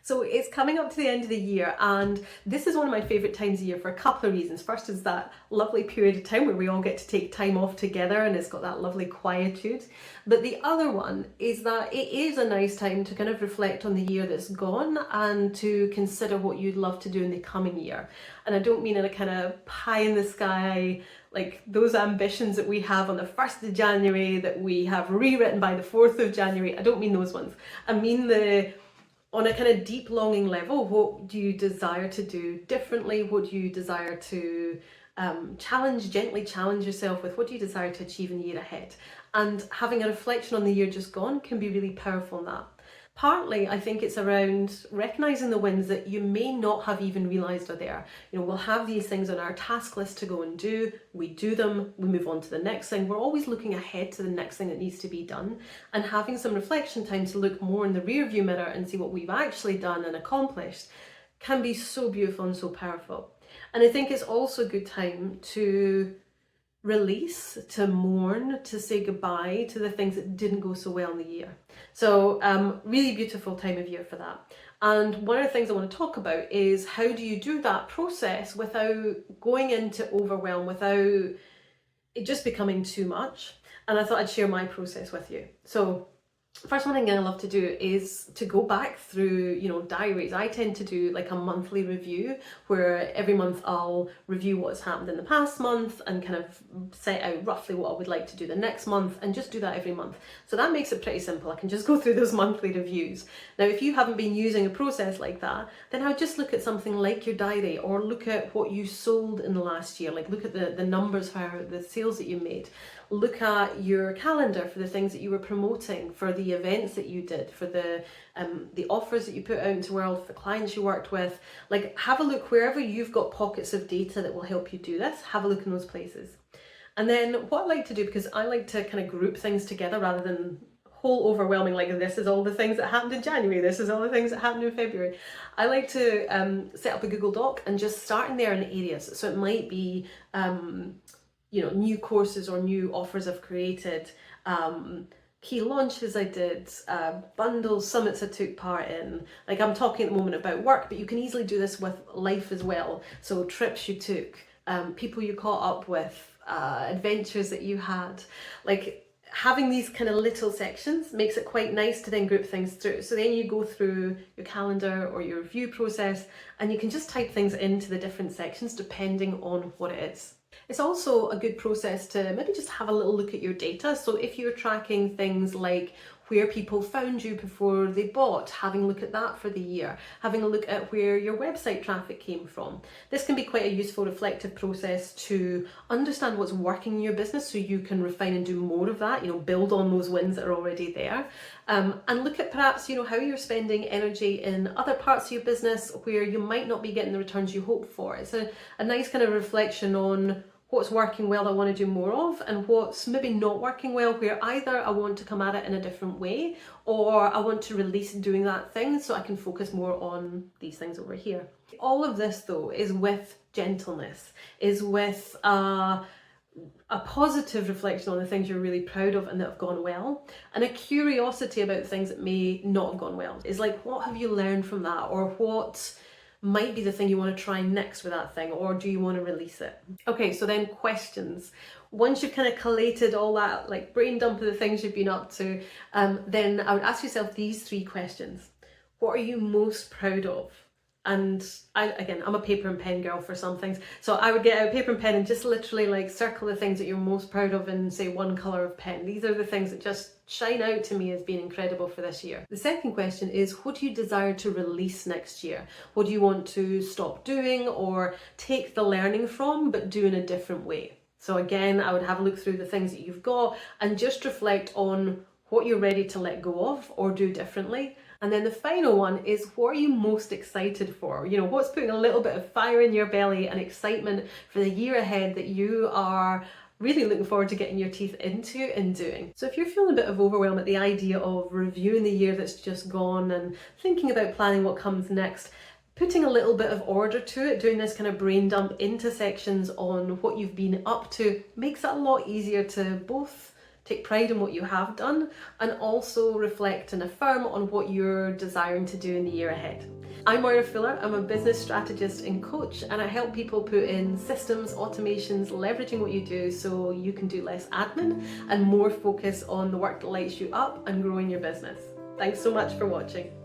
So it's coming up to the end of the year, and this is one of my favourite times of year for a couple of reasons. First is that lovely period of time where we all get to take time off together and it's got that lovely quietude. But the other one is that it is a nice time to kind of reflect on the year that's gone and to consider what you'd love to do in the coming year. And I don't mean in a kind of pie in the sky, like those ambitions that we have on the 1st of January that we have rewritten by the 4th of January. I don't mean those ones. I mean on a kind of deep longing level, what do you desire to do differently? What do you desire to gently challenge yourself with? What do you desire to achieve in the year ahead? And having a reflection on the year just gone can be really powerful in that. Partly, I think it's around recognising the wins that you may not have even realised are there. You know, we'll have these things on our task list to go and do, we do them, we move on to the next thing. We're always looking ahead to the next thing that needs to be done, and having some reflection time to look more in the rear view mirror and see what we've actually done and accomplished can be so beautiful and so powerful. And I think it's also a good time to release, to mourn, to say goodbye to the things that didn't go so well in the year. So really beautiful time of year for that. And one of the things I want to talk about is how do you do that process without going into overwhelm, without it just becoming too much. And I thought I'd share my process with you. So first one thing I love to do is to go back through, diaries. I tend to do like a monthly review where every month I'll review what's happened in the past month and kind of set out roughly what I would like to do the next month, and just do that every month. So that makes it pretty simple. I can just go through those monthly reviews. Now, if you haven't been using a process like that, then I would just look at something like your diary, or look at what you sold in the last year, like look at the numbers for the sales that you made. Look at your calendar for the things that you were promoting, for the events that you did, for the offers that you put out into the world, for the clients you worked with. Like, have a look wherever you've got pockets of data that will help you do this. Have a look in those places. And then what I like to do, because I like to kind of group things together rather than whole overwhelming, like this is all the things that happened in January, this is all the things that happened in February. I like to set up a Google Doc and just start in there in areas. So it might be new courses or new offers I've created, key launches I did, bundles, summits I took part in. Like, I'm talking at the moment about work, but you can easily do this with life as well. So trips you took, people you caught up with, adventures that you had. Like, having these kind of little sections makes it quite nice to then group things through. So then you go through your calendar or your review process, and you can just type things into the different sections depending on what it is. It's also a good process to maybe just have a little look at your data. So if you're tracking things like where people found you before they bought, having a look at that for the year, having a look at where your website traffic came from. This can be quite a useful reflective process to understand what's working in your business so you can refine and do more of that, build on those wins that are already there. And look at perhaps, how you're spending energy in other parts of your business where you might not be getting the returns you hope for. It's a nice kind of reflection on what's working well I want to do more of, and what's maybe not working well, where either I want to come at it in a different way, or I want to release doing that thing so I can focus more on these things over here. All of this though is with gentleness, is with a positive reflection on the things you're really proud of and that have gone well, and a curiosity about things that may not have gone well. Is like, what have you learned from that, or what might be the thing you want to try next with that thing, or do you want to release it? Okay, so then questions. Once you've kind of collated all that like brain dump of the things you've been up to, then I would ask yourself these 3 questions. What are you most proud of? And I'm a paper and pen girl for some things. So I would get out paper and pen and just literally like circle the things that you're most proud of in, say, one colour of pen. These are the things that just shine out to me as being incredible for this year. The second question is, what do you desire to release next year? What do you want to stop doing or take the learning from, but do in a different way? So again, I would have a look through the things that you've got and just reflect on what you're ready to let go of or do differently. And then the final one is, what are you most excited for? What's putting a little bit of fire in your belly and excitement for the year ahead that you are really looking forward to getting your teeth into and doing. So if you're feeling a bit of overwhelm at the idea of reviewing the year that's just gone and thinking about planning what comes next, putting a little bit of order to it, doing this kind of brain dump into sections on what you've been up to, makes it a lot easier to both take pride in what you have done, and also reflect and affirm on what you're desiring to do in the year ahead. I'm Moira Fuller, I'm a business strategist and coach, and I help people put in systems, automations, leveraging what you do so you can do less admin and more focus on the work that lights you up and growing your business. Thanks so much for watching.